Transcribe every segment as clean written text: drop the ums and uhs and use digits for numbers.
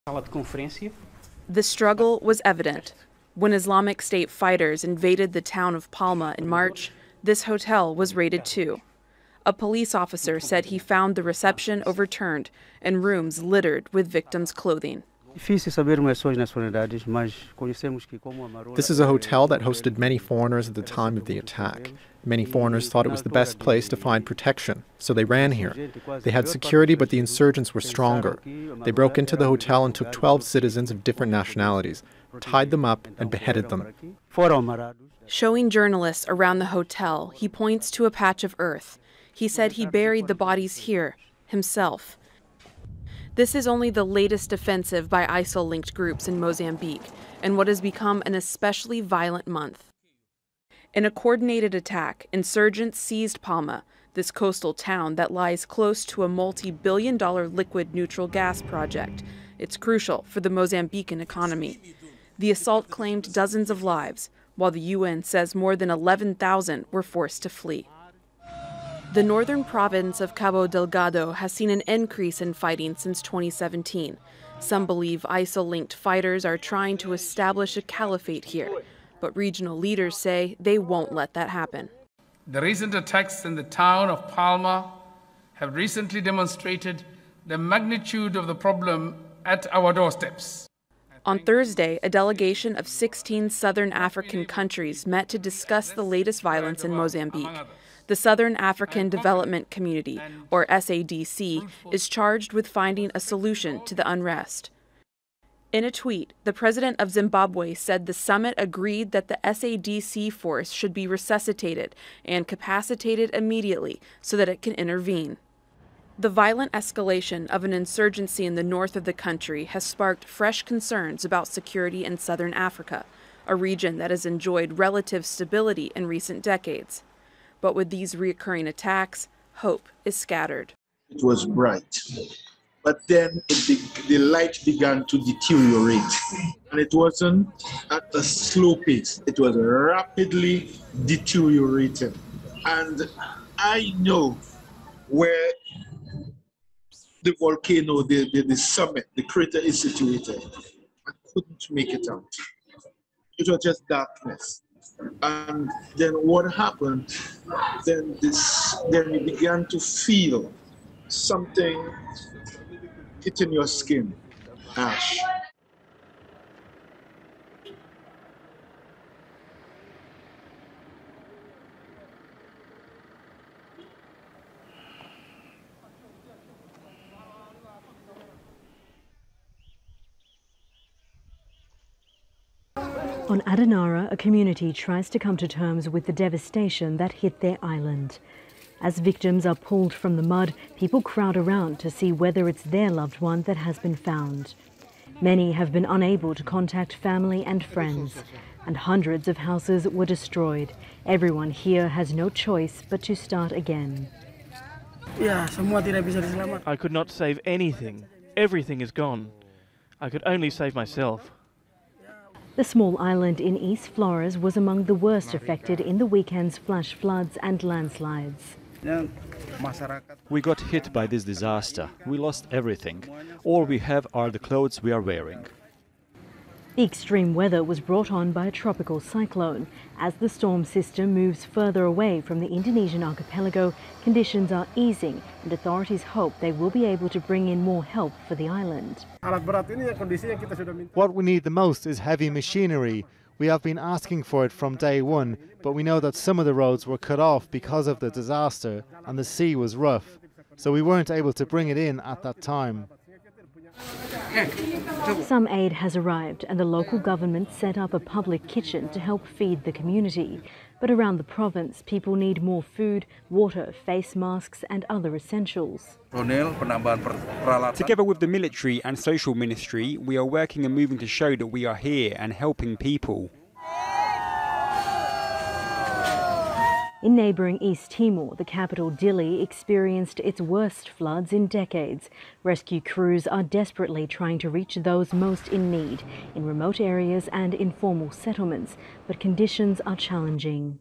The struggle was evident. When Islamic State fighters invaded the town of Palma in March, this hotel was raided too. A police officer said he found the reception overturned and rooms littered with victims' clothing. This is a hotel that hosted many foreigners at the time of the attack. Many foreigners thought it was the best place to find protection, so they ran here. They had security, but the insurgents were stronger. They broke into the hotel and took 12 citizens of different nationalities, tied them up, and beheaded them. Showing journalists around the hotel, he points to a patch of earth. He said he buried the bodies here, himself. This is only the latest offensive by ISIL-linked groups in Mozambique, and what has become an especially violent month. In a coordinated attack, insurgents seized Palma, this coastal town that lies close to a multi-billion-dollar liquid neutral gas project. It's crucial for the Mozambican economy. The assault claimed dozens of lives, while the UN says more than 11,000 were forced to flee. The northern province of Cabo Delgado has seen an increase in fighting since 2017. Some believe ISIL-linked fighters are trying to establish a caliphate here, but regional leaders say they won't let that happen. The recent attacks in the town of Palma have recently demonstrated the magnitude of the problem at our doorsteps. On Thursday, a delegation of 16 southern African countries met to discuss the latest violence in Mozambique. The Southern African Development Community, or SADC, is charged with finding a solution to the unrest. In a tweet, the president of Zimbabwe said the summit agreed that the SADC force should be resuscitated and capacitated immediately so that it can intervene. The violent escalation of an insurgency in the north of the country has sparked fresh concerns about security in southern Africa, a region that has enjoyed relative stability in recent decades. But with these recurring attacks, hope is scattered. It was bright, but then the light began to deteriorate. And it wasn't at a slow pace, it was rapidly deteriorating. And I know where the volcano, the summit, the crater is situated. I couldn't make it out. It was just darkness. And then what happened, then you began to feel something hitting your skin, ash. On Adenara, a community tries to come to terms with the devastation that hit their island. As victims are pulled from the mud, people crowd around to see whether it's their loved one that has been found. Many have been unable to contact family and friends, and hundreds of houses were destroyed. Everyone here has no choice but to start again. I could not save anything. Everything is gone. I could only save myself. The small island in East Flores was among the worst affected in the weekend's flash floods and landslides. We got hit by this disaster. We lost everything. All we have are the clothes we are wearing. The extreme weather was brought on by a tropical cyclone. As the storm system moves further away from the Indonesian archipelago, conditions are easing and authorities hope they will be able to bring in more help for the island. What we need the most is heavy machinery. We have been asking for it from day one, but we know that some of the roads were cut off because of the disaster and the sea was rough, so we weren't able to bring it in at that time. Some aid has arrived and the local government set up a public kitchen to help feed the community. But around the province, people need more food, water, face masks and other essentials. Together with the military and social ministry, we are working and moving to show that we are here and helping people. In neighbouring East Timor, the capital Dili experienced its worst floods in decades. Rescue crews are desperately trying to reach those most in need, in remote areas and informal settlements, but conditions are challenging.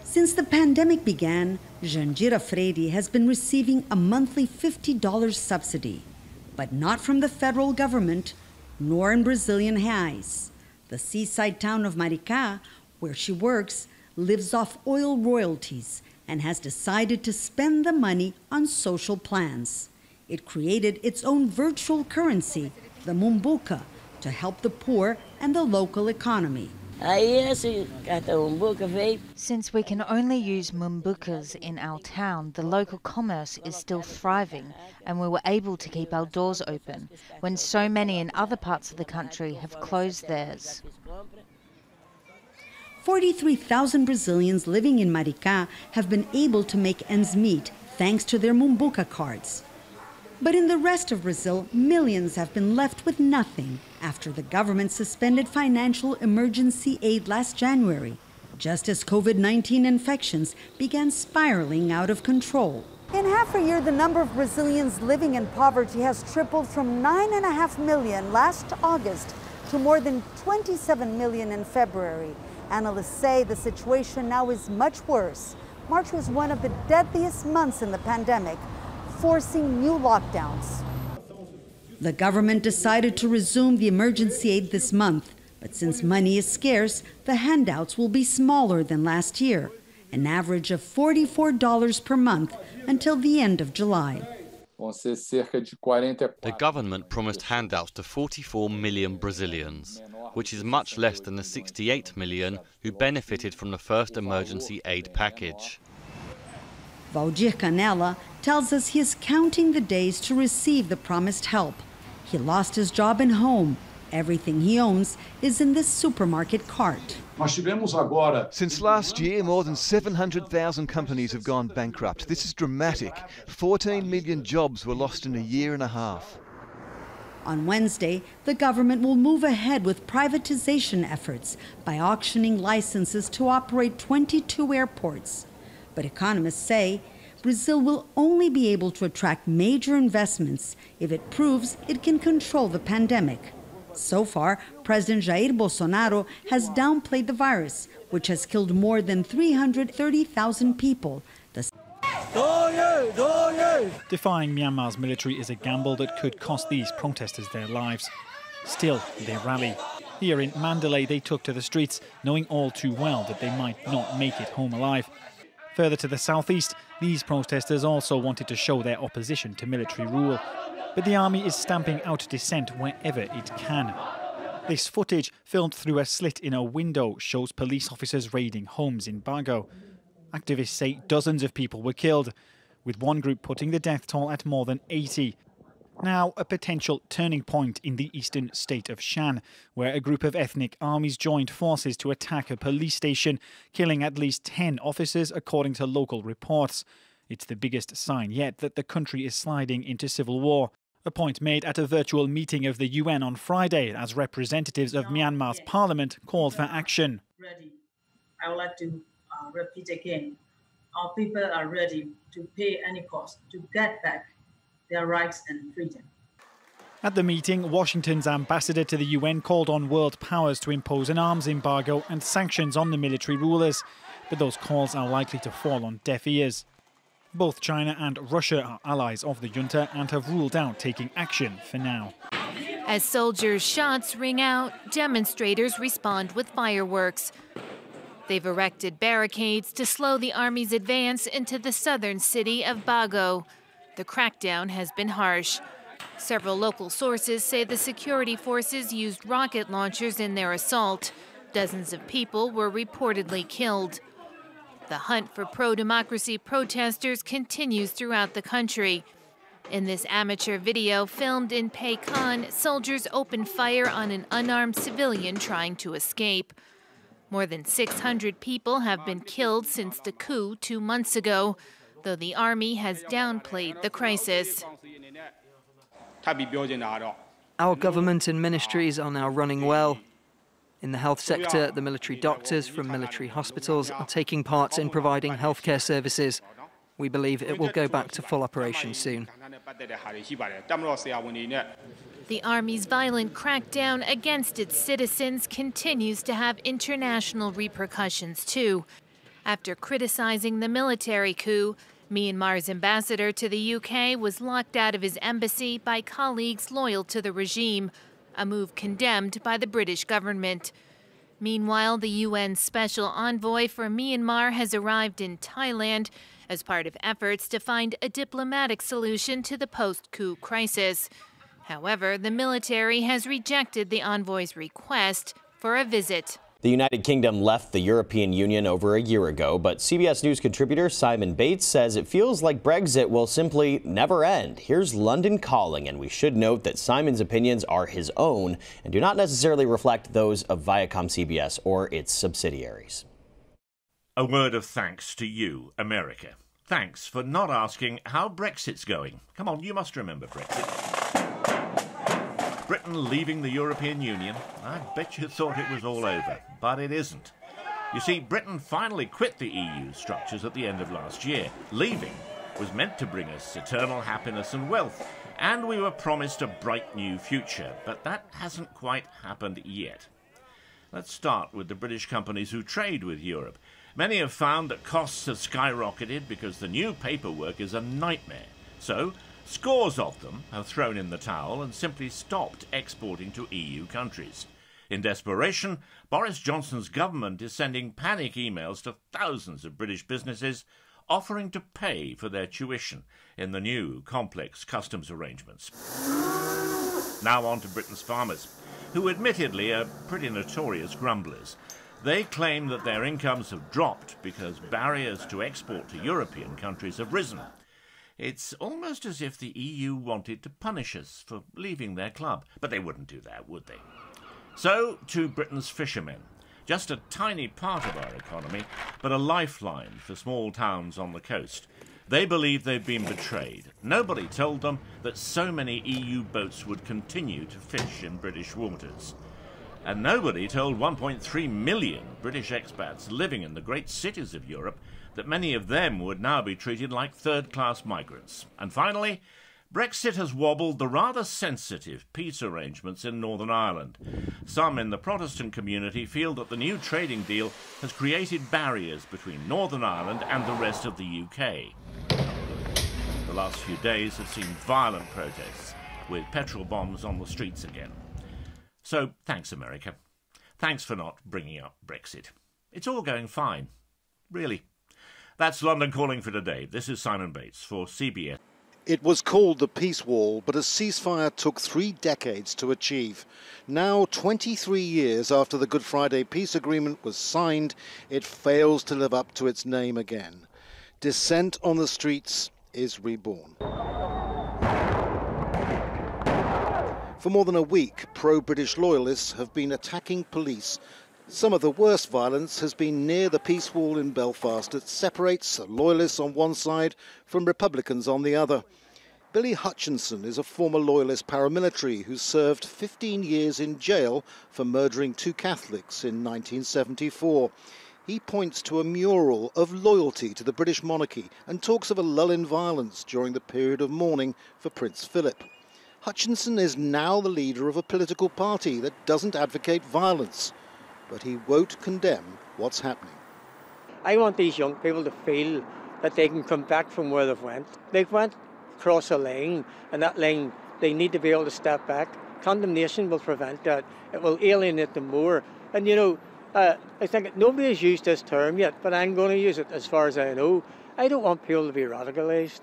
Since the pandemic began, Jandira Freire has been receiving a monthly $50 subsidy. but not from the federal government, nor in Brazilian reais. The seaside town of Maricá, where she works, lives off oil royalties and has decided to spend the money on social plans. It created its own virtual currency, the Mumbuca, to help the poor and the local economy. Since we can only use mumbukas in our town, the local commerce is still thriving, and we were able to keep our doors open when so many in other parts of the country have closed theirs. 43,000 Brazilians living in Maricá have been able to make ends meet thanks to their Mumbuca cards. But in the rest of Brazil, millions have been left with nothing after the government suspended financial emergency aid last January, just as COVID-19 infections began spiraling out of control. In half a year, the number of Brazilians living in poverty has tripled from 9.5 million last August to more than 27 million in February. Analysts say the situation now is much worse. March was one of the deadliest months in the pandemic, forcing new lockdowns. The government decided to resume the emergency aid this month, but since money is scarce, the handouts will be smaller than last year, an average of $44 per month until the end of July. The government promised handouts to 44 million Brazilians, which is much less than the 68 million who benefited from the first emergency aid package. Valdir Canella tells us he is counting the days to receive the promised help. He lost his job and home. Everything he owns is in this supermarket cart. Since last year, more than 700,000 companies have gone bankrupt. This is dramatic. 14 million jobs were lost in a year and a half. On Wednesday, the government will move ahead with privatization efforts by auctioning licenses to operate 22 airports. But economists say Brazil will only be able to attract major investments if it proves it can control the pandemic. So far, President Jair Bolsonaro has downplayed the virus, which has killed more than 330,000 people. Defying Myanmar's military is a gamble that could cost these protesters their lives. Still, they rally. Here in Mandalay, they took to the streets, knowing all too well that they might not make it home alive. Further to the southeast, these protesters also wanted to show their opposition to military rule. But the army is stamping out dissent wherever it can. This footage, filmed through a slit in a window, shows police officers raiding homes in Bago. Activists say dozens of people were killed, with one group putting the death toll at more than 80. Now, a potential turning point in the eastern state of Shan, where a group of ethnic armies joined forces to attack a police station, killing at least 10 officers, according to local reports. It's the biggest sign yet that the country is sliding into civil war. A point made at a virtual meeting of the UN on Friday as representatives of Myanmar's parliament called for action. I would like to repeat again, our people are ready to pay any cost to get back their rights and freedom. At the meeting, Washington's ambassador to the UN called on world powers to impose an arms embargo and sanctions on the military rulers. But those calls are likely to fall on deaf ears. Both China and Russia are allies of the junta and have ruled out taking action for now. As soldiers' shots ring out, demonstrators respond with fireworks. They've erected barricades to slow the army's advance into the southern city of Bago. The crackdown has been harsh. Several local sources say the security forces used rocket launchers in their assault. Dozens of people were reportedly killed. The hunt for pro-democracy protesters continues throughout the country. In this amateur video filmed in Pekan, soldiers opened fire on an unarmed civilian trying to escape. More than 600 people have been killed since the coup 2 months ago, though the army has downplayed the crisis. Our government and ministries are now running well. In the health sector, the military doctors from military hospitals are taking part in providing healthcare services. We believe it will go back to full operation soon. The army's violent crackdown against its citizens continues to have international repercussions, too. After criticizing the military coup, Myanmar's ambassador to the UK was locked out of his embassy by colleagues loyal to the regime, a move condemned by the British government. Meanwhile, the UN Special Envoy for Myanmar has arrived in Thailand as part of efforts to find a diplomatic solution to the post-coup crisis. However, the military has rejected the envoy's request for a visit. The United Kingdom left the European Union over a year ago, but CBS News contributor Simon Bates says it feels like Brexit will simply never end. Here's London Calling, and we should note that Simon's opinions are his own and do not necessarily reflect those of Viacom CBS or its subsidiaries. A word of thanks to you, America. Thanks for not asking how Brexit's going. Come on, you must remember Brexit. Britain leaving the European Union. I bet you thought it was all over, but it isn't. You see, Britain finally quit the EU structures at the end of last year. Leaving was meant to bring us eternal happiness and wealth, and we were promised a bright new future, but that hasn't quite happened yet. Let's start with the British companies who trade with Europe. Many have found that costs have skyrocketed because the new paperwork is a nightmare. So, scores of them have thrown in the towel and simply stopped exporting to EU countries. In desperation, Boris Johnson's government is sending panic emails to thousands of British businesses offering to pay for their tuition in the new complex customs arrangements. Now on to Britain's farmers, who admittedly are pretty notorious grumblers. They claim that their incomes have dropped because barriers to export to European countries have risen. It's almost as if the EU wanted to punish us for leaving their club, but they wouldn't do that, would they? So, to Britain's fishermen. Just a tiny part of our economy, but a lifeline for small towns on the coast. They believe they've been betrayed. Nobody told them that so many EU boats would continue to fish in British waters. And nobody told 1.3 million British expats living in the great cities of Europe that many of them would now be treated like third-class migrants. And finally, Brexit has wobbled the rather sensitive peace arrangements in Northern Ireland. Some in the Protestant community feel that the new trading deal has created barriers between Northern Ireland and the rest of the UK. The last few days have seen violent protests, with petrol bombs on the streets again. So, thanks, America. Thanks for not bringing up Brexit. It's all going fine. Really. That's London Calling for today. This is Simon Bates for CBS. It was called the Peace Wall, but a ceasefire took 3 decades to achieve. Now, 23 years after the Good Friday Peace Agreement was signed, it fails to live up to its name again. Dissent on the streets is reborn. For more than a week, pro-British loyalists have been attacking police. Some of the worst violence has been near the Peace Wall in Belfast that separates loyalists on one side from Republicans on the other. Billy Hutchinson is a former loyalist paramilitary who served 15 years in jail for murdering 2 Catholics in 1974. He points to a mural of loyalty to the British monarchy and talks of a lull in violence during the period of mourning for Prince Philip. Hutchinson is now the leader of a political party that doesn't advocate violence, but he won't condemn what's happening. I want these young people to feel that they can come back from where they've went. They've went across a line, and that line, they need to be able to step back. Condemnation will prevent that. It will alienate them more. And you know, I think nobody has used this term yet, but I'm going to use it as far as I know. I don't want people to be radicalised.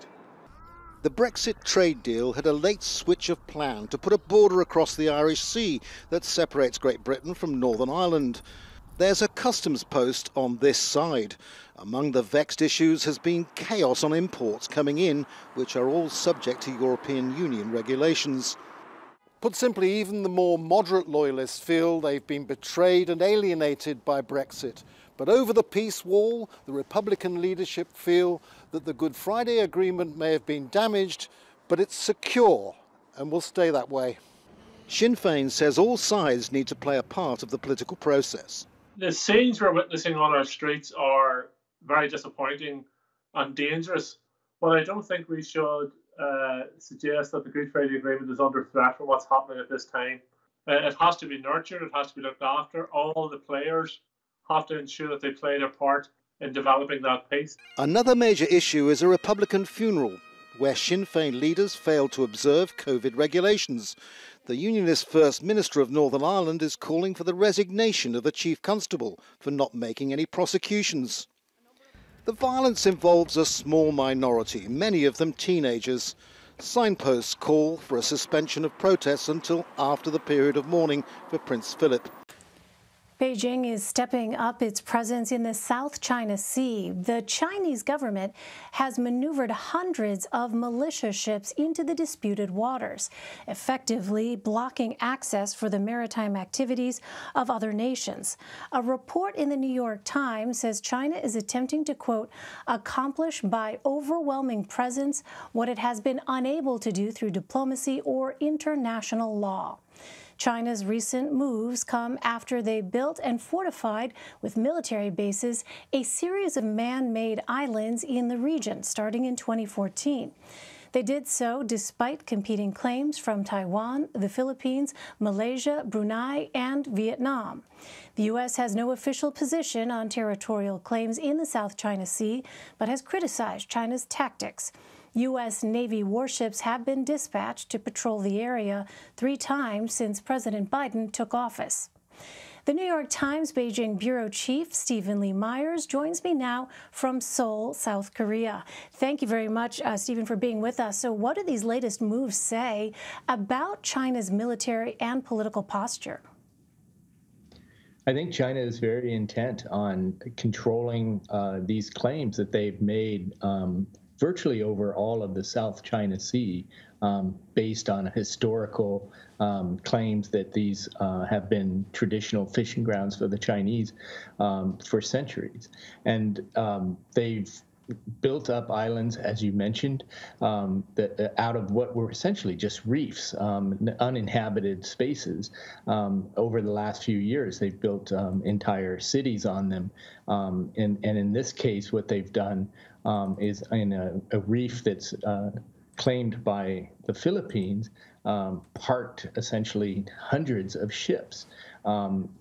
The Brexit trade deal had a late switch of plan to put a border across the Irish Sea that separates Great Britain from Northern Ireland. There's a customs post on this side. Among the vexed issues has been chaos on imports coming in, which are all subject to European Union regulations. Put simply, even the more moderate loyalists feel they've been betrayed and alienated by Brexit. But over the peace wall, the Republican leadership feel that the Good Friday Agreement may have been damaged, but it's secure and will stay that way. Sinn Féin says all sides need to play a part of the political process. The scenes we're witnessing on our streets are very disappointing and dangerous, but I don't think we should suggest that the Good Friday Agreement is under threat from what's happening at this time. It has to be nurtured, it has to be looked after. All the players have to ensure that they play their part in developing that peace. Another major issue is a Republican funeral, where Sinn Féin leaders failed to observe COVID regulations. The Unionist First Minister of Northern Ireland is calling for the resignation of the Chief Constable for not making any prosecutions. The violence involves a small minority, many of them teenagers. Signposts call for a suspension of protests until after the period of mourning for Prince Philip. Beijing is stepping up its presence in the South China Sea. The Chinese government has maneuvered hundreds of militia ships into the disputed waters, effectively blocking access for the maritime activities of other nations. A report in the New York Times says China is attempting to, quote, accomplish by overwhelming presence what it has been unable to do through diplomacy or international law. China's recent moves come after they built and fortified with military bases a series of man-made islands in the region starting in 2014. They did so despite competing claims from Taiwan, the Philippines, Malaysia, Brunei, and Vietnam. The U.S. has no official position on territorial claims in the South China Sea, but has criticized China's tactics. U.S. Navy warships have been dispatched to patrol the area 3 times since President Biden took office. The New York Times Beijing bureau chief, Stephen Lee Myers, joins me now from Seoul, South Korea. Thank you very much, Stephen, for being with us. So what do these latest moves say about China's military and political posture? I think China is very intent on controlling these claims that they've made virtually over all of the South China Sea, based on historical claims that these have been traditional fishing grounds for the Chinese for centuries. And they've built up islands, as you mentioned, that out of what were essentially just reefs, uninhabited spaces. Over the last few years, they've built entire cities on them. And in this case, what they've done is in a reef that's claimed by the Philippines, parked essentially hundreds of ships,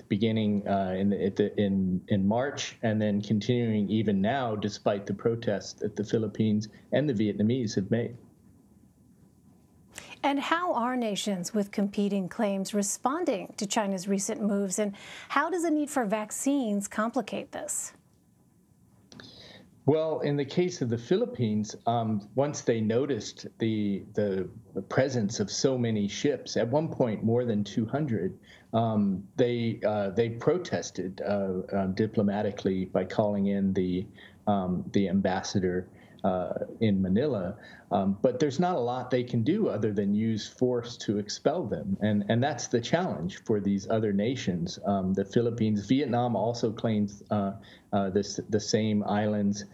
beginning in March and then continuing even now, despite the protests that the Philippines and the Vietnamese have made. And how are nations with competing claims responding to China's recent moves, and how does the need for vaccines complicate this? Well, in the case of the Philippines, once they noticed the presence of so many ships, at one point more than 200, they protested diplomatically by calling in the ambassador in Manila. But there's not a lot they can do other than use force to expel them. And that's the challenge for these other nations. The Philippines, Vietnam also claims the same islands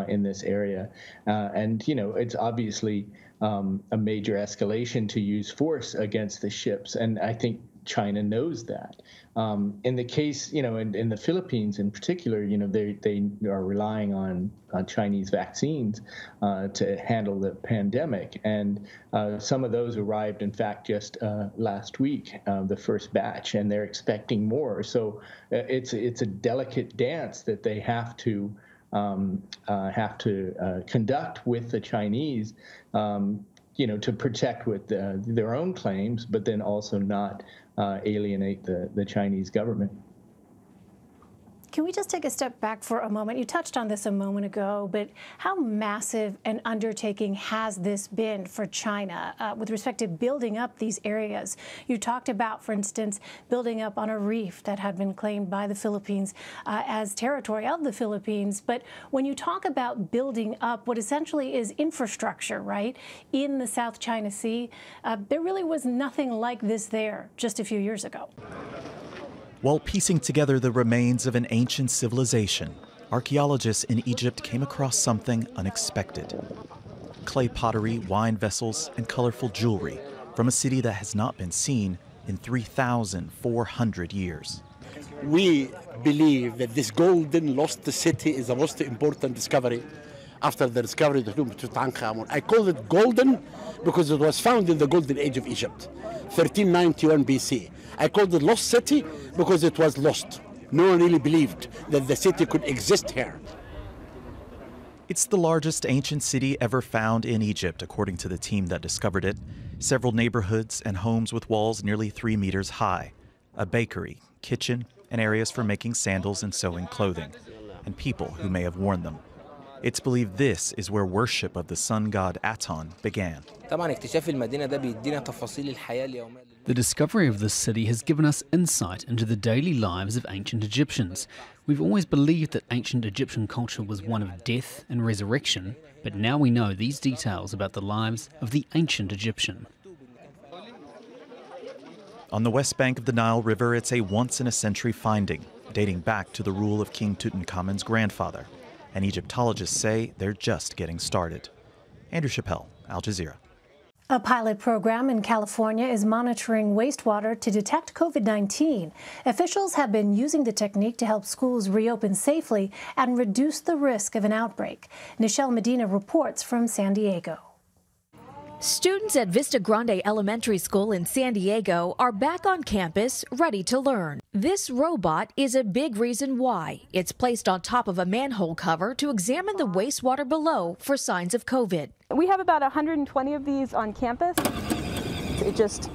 in this area. And, you know, it's obviously a major escalation to use force against the ships. And I think China knows that. In the case, you know, in the Philippines in particular, you know, they are relying on Chinese vaccines to handle the pandemic. And some of those arrived, in fact, just last week, the first batch, and they're expecting more. So it's a delicate dance that they have to conduct with the Chinese, you know, to protect with their own claims, but then also not alienate the Chinese government. Can we just take a step back for a moment? You touched on this a moment ago, but how massive an undertaking has this been for China with respect to building up these areas? You talked about, for instance, building up on a reef that had been claimed by the Philippines as territory of the Philippines. But when you talk about building up what essentially is infrastructure, right, in the South China Sea, there really was nothing like this there just a few years ago. While piecing together the remains of an ancient civilization, archaeologists in Egypt came across something unexpected. Clay pottery, wine vessels, and colorful jewelry from a city that has not been seen in 3,400 years. We believe that this golden lost city is the most important discovery after the discovery of the tomb of Tutankhamun. I call it golden because it was found in the golden age of Egypt, 1391 BC. I called it lost city because it was lost. No one really believed that the city could exist here. It's the largest ancient city ever found in Egypt, according to the team that discovered it. Several neighborhoods and homes with walls nearly 3 meters high, a bakery, kitchen, and areas for making sandals and sewing clothing, and people who may have worn them. It's believed this is where worship of the sun god Aton began. The discovery of this city has given us insight into the daily lives of ancient Egyptians. We've always believed that ancient Egyptian culture was one of death and resurrection, but now we know these details about the lives of the ancient Egyptian. On the west bank of the Nile River, it's a once-in-a-century finding, dating back to the rule of King Tutankhamun's grandfather. And Egyptologists say they're just getting started. Andrew Chappelle, Al Jazeera. A pilot program in California is monitoring wastewater to detect COVID-19. Officials have been using the technique to help schools reopen safely and reduce the risk of an outbreak. Nichelle Medina reports from San Diego. Students at Vista Grande Elementary School in San Diego are back on campus, ready to learn. This robot is a big reason why. It's placed on top of a manhole cover to examine the wastewater below for signs of COVID. We have about 120 of these on campus. It just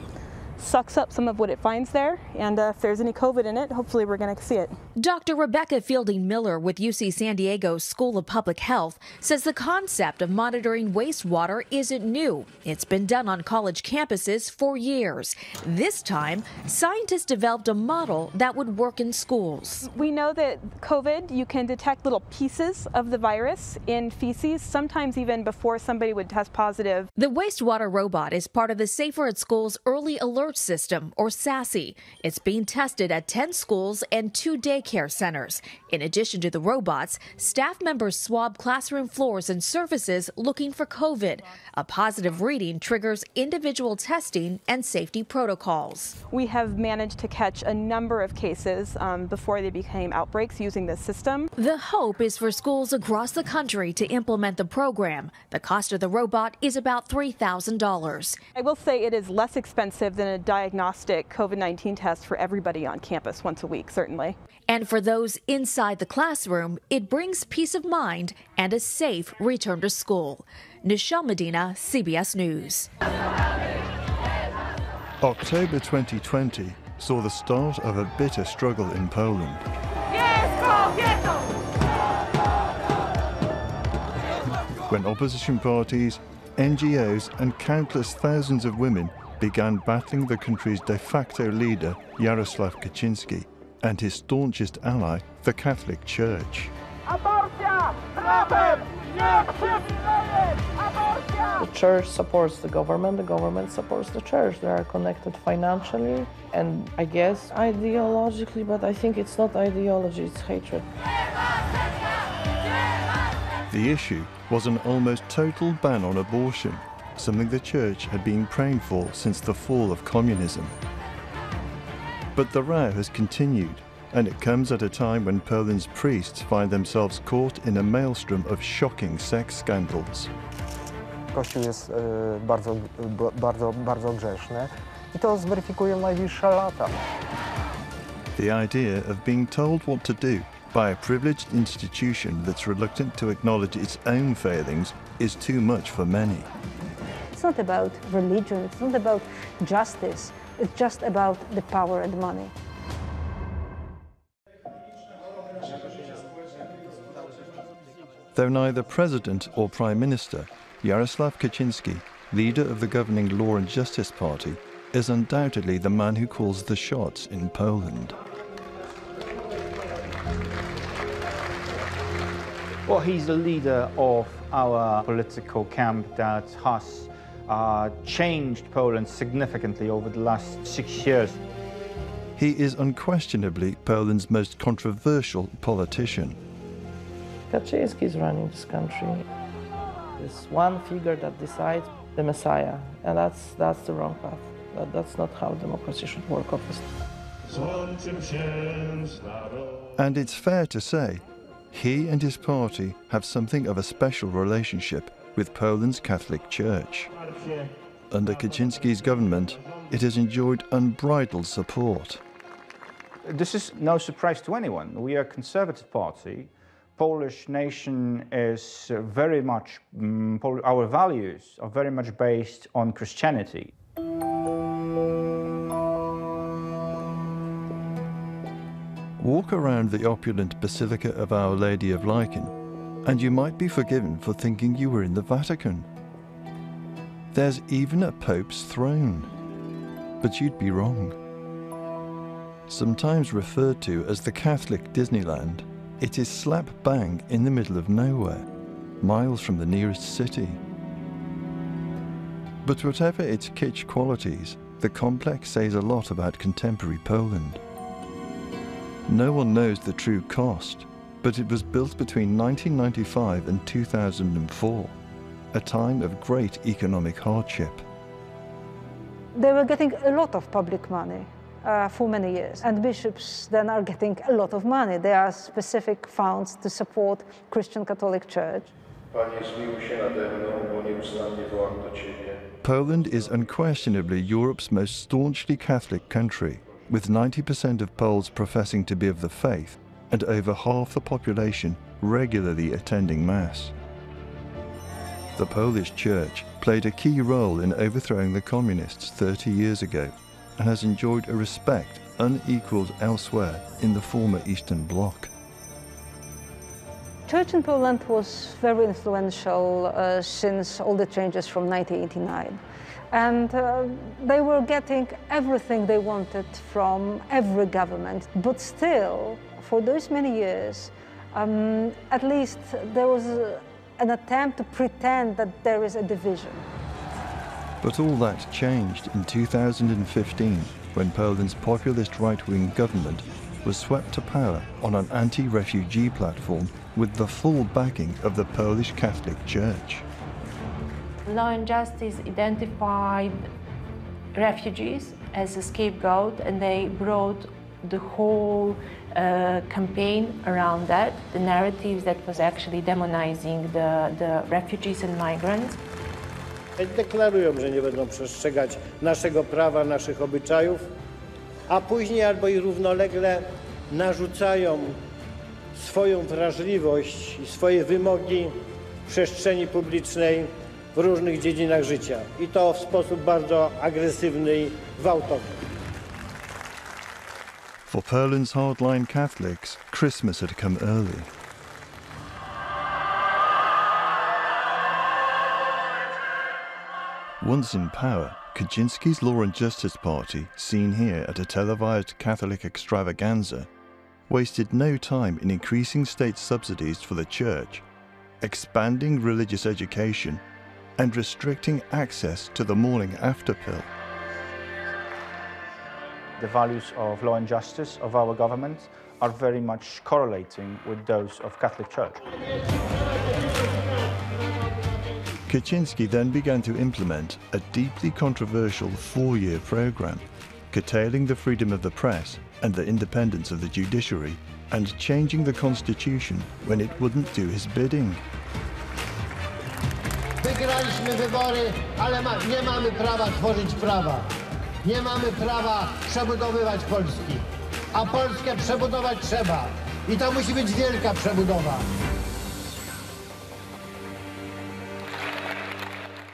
sucks up some of what it finds there, and if there's any COVID in it, hopefully we're going to see it. Dr. Rebecca Fielding Miller with UC San Diego's School of Public Health says the concept of monitoring wastewater isn't new. It's been done on college campuses for years. This time, scientists developed a model that would work in schools. We know that COVID, you can detect little pieces of the virus in feces, sometimes even before somebody would test positive. The wastewater robot is part of the Safer at School's Early Alert System, or SASE. It's being tested at 10 schools and 2 daycare centers. In addition to the robots, staff members swab classroom floors and surfaces looking for COVID. A positive reading triggers individual testing and safety protocols. We have managed to catch a number of cases before they became outbreaks using this system. The hope is for schools across the country to implement the program. The cost of the robot is about $3,000. I will say it is less expensive than a diagnostic COVID-19 test for everybody on campus once a week, certainly. And for those inside the classroom, it brings peace of mind and a safe return to school. Nichelle Medina, CBS News. October 2020 saw the start of a bitter struggle in Poland. When opposition parties, NGOs and countless thousands of women began battling the country's de facto leader, Jarosław Kaczynski, and his staunchest ally, the Catholic Church. The church supports the government supports the church. They are connected financially and I guess ideologically, but I think it's not ideology, it's hatred. The issue was an almost total ban on abortion, something the church had been praying for since the fall of communism. But the row has continued, and it comes at a time when Poland's priests find themselves caught in a maelstrom of shocking sex scandals. Kościół jest bardzo grzeszny i to zweryfikują najbliższe lata. The idea of being told what to do by a privileged institution that's reluctant to acknowledge its own failings is too much for many. It's not about religion, it's not about justice, it's just about the power and money. Though neither president or prime minister, Jarosław Kaczynski, leader of the governing Law and Justice Party, is undoubtedly the man who calls the shots in Poland. Well, he's the leader of our political camp that has changed Poland significantly over the last 6 years. He is unquestionably Poland's most controversial politician. Kaczynski is running this country. There's one figure that decides the Messiah, and that's the wrong path. That's not how democracy should work, obviously. And it's fair to say, he and his party have something of a special relationship with Poland's Catholic Church. Under Kaczynski's government, it has enjoyed unbridled support. This is no surprise to anyone. We are a conservative party Polish nation is very much, our values are very much based on Christianity. Walk around the opulent Basilica of Our Lady of Lichen, and you might be forgiven for thinking you were in the Vatican. There's even a Pope's throne. But you'd be wrong. Sometimes referred to as the Catholic Disneyland, it is slap bang in the middle of nowhere, miles from the nearest city. But whatever its kitsch qualities, the complex says a lot about contemporary Poland. No one knows the true cost, but it was built between 1995 and 2004, a time of great economic hardship. They were getting a lot of public money for many years, and bishops then are getting a lot of money. There are specific funds to support Christian Catholic Church. Poland is unquestionably Europe's most staunchly Catholic country, with 90% of Poles professing to be of the faith and over half the population regularly attending Mass. The Polish Church played a key role in overthrowing the communists 30 years ago and has enjoyed a respect unequaled elsewhere in the former Eastern Bloc. Church in Poland was very influential since all the changes from 1989. And they were getting everything they wanted from every government. But still, for those many years, at least there was an attempt to pretend that there is a division. But all that changed in 2015, when Poland's populist right-wing government was swept to power on an anti-refugee platform with the full backing of the Polish Catholic Church. Law and Justice identified refugees as a scapegoat, and they brought the whole campaign around that, the narrative that was actually demonizing the refugees and migrants. Deklarują, że nie będą przestrzegać naszego prawa, naszych obyczajów, a później albo i równolegle narzucają swoją wrażliwość i swoje wymogi w przestrzeni publicznej w różnych dziedzinach życia. I to w sposób bardzo agresywny i gwałtowny. For Poland's hardline Catholics, Christmas had come early. Once in power, Kaczynski's Law and Justice Party, seen here at a televised Catholic extravaganza, wasted no time in increasing state subsidies for the church, expanding religious education, and restricting access to the morning after pill. The values of law and justice of our government are very much correlating with those of Catholic Church. Kaczynski then began to implement a deeply controversial 4-year program, curtailing the freedom of the press and the independence of the judiciary, and changing the constitution when it wouldn't do his bidding. Wygraliśmy wybory, ale nie mamy prawa tworzyć prawa. Nie mamy prawa przebudowywać Polski. A Polskę przebudować trzeba. I to musi być wielka przebudowa.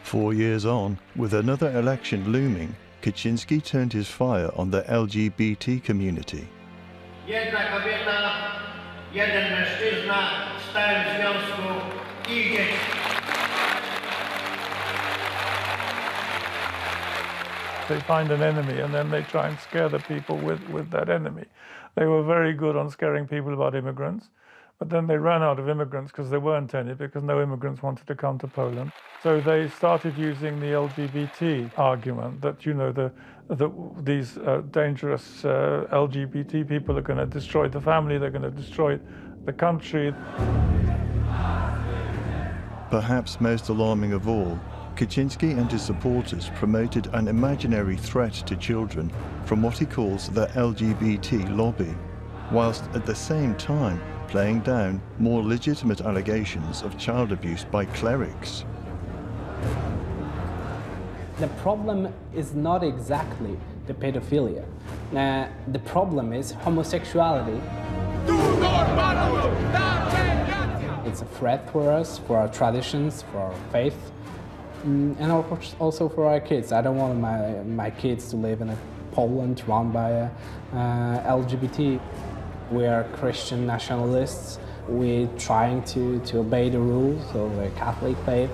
4 years on, with another election looming, Kaczynski turned his fire on the LGBT community. Jedna kobieta, jeden mężczyzna w stałym związku i dzieci. They find an enemy and then they try and scare the people with that enemy. They were very good on scaring people about immigrants, but then they ran out of immigrants because there weren't any, because no immigrants wanted to come to Poland. So they started using the LGBT argument that, you know, these dangerous LGBT people are going to destroy the family, they're going to destroy the country. Perhaps most alarming of all, Kaczynski and his supporters promoted an imaginary threat to children from what he calls the LGBT lobby, whilst at the same time playing down more legitimate allegations of child abuse by clerics. The problem is not exactly the pedophilia. The problem is homosexuality. It's a threat for us, for our traditions, for our faith, and also for our kids. I don't want my kids to live in a Poland run by LGBT. We are Christian nationalists. We're trying to obey the rules of the Catholic faith.